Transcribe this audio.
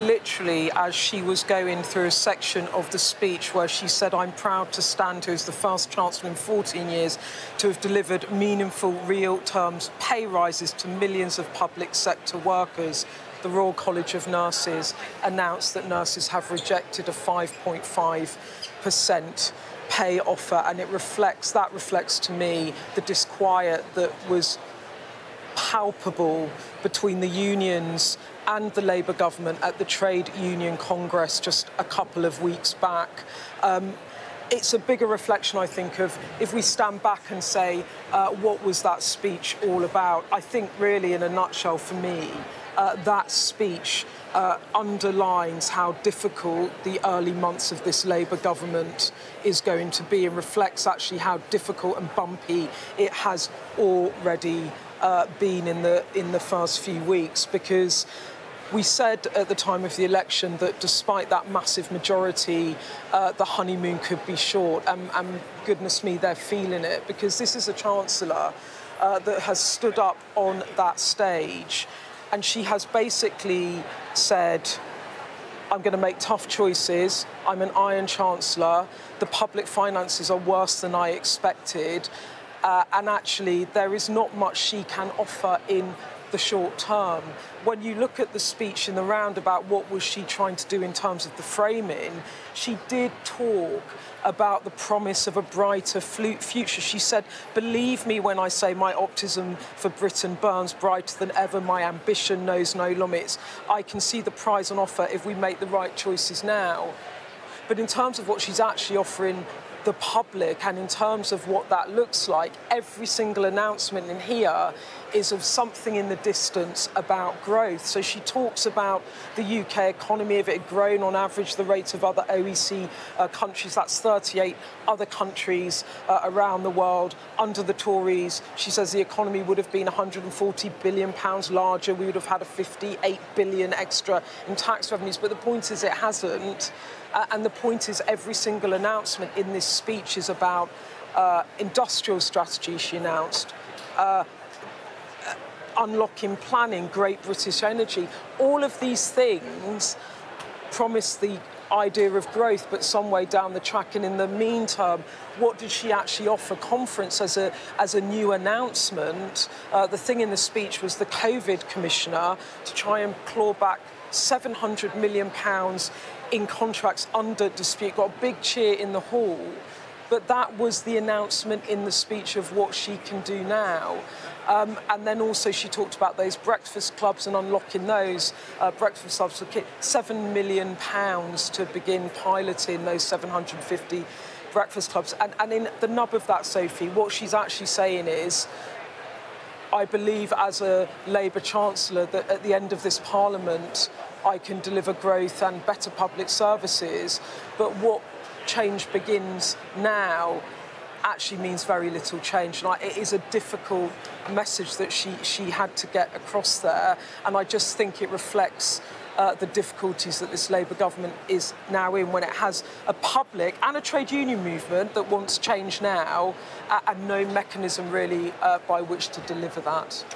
Literally, as she was going through a section of the speech where she said, "I'm proud to stand here as the first Chancellor in 14 years to have delivered meaningful, real terms pay rises to millions of public sector workers," the Royal College of Nurses announced that nurses have rejected a 5.5% pay offer, and that reflects to me the disquiet that was palpable between the unions and the Labour government at the Trade Union Congress just a couple of weeks back. It's a bigger reflection, I think, of if we stand back and say, what was that speech all about? I think really, in a nutshell, for me, that speech underlines how difficult the early months of this Labour government is going to be, and reflects actually how difficult and bumpy it has already been in the first few weeks, because we said at the time of the election that despite that massive majority, the honeymoon could be short, and goodness me, they're feeling it, because this is a Chancellor that has stood up on that stage, and she has basically said, "I'm going to make tough choices. I'm an Iron Chancellor. The public finances are worse than I expected." And actually, there is not much she can offer in the short term. When you look at the speech in the roundabout, what was she trying to do in terms of the framing? She did talk about the promise of a brighter future. She said, "Believe me when I say my optimism for Britain burns brighter than ever. My ambition knows no limits. I can see the prize on offer if we make the right choices now." But in terms of what she's actually offering the public, and in terms of what that looks like, every single announcement in here is of something in the distance about growth. So she talks about the UK economy, if it had grown on average the rate of other OECD countries, that's 38 other countries around the world. Under the Tories, she says the economy would have been £140 billion larger. We would have had a 58 billion extra in tax revenues. But the point is, it hasn't. And the point is, every single announcement in this speech is about industrial strategy, she announced, unlocking planning, Great British Energy. All of these things promise the idea of growth, but some way down the track. And in the meantime, what did she actually offer? Conference as a new announcement. The thing in the speech was the COVID commissioner to try and claw back £700 million in contracts under dispute. Got a big cheer in the hall, but that was the announcement in the speech of what she can do now. And then also she talked about those breakfast clubs and unlocking those breakfast clubs for kids. £7 million to begin piloting those 750 breakfast clubs. And in the nub of that, Sophie, what she's actually saying is, I believe as a Labour Chancellor that at the end of this Parliament I can deliver growth and better public services, but what change begins now actually means very little change. And it is a difficult message that she had to get across there, and I just think it reflects the difficulties that this Labour government is now in, when it has a public and a trade union movement that wants change now, and no mechanism really by which to deliver that.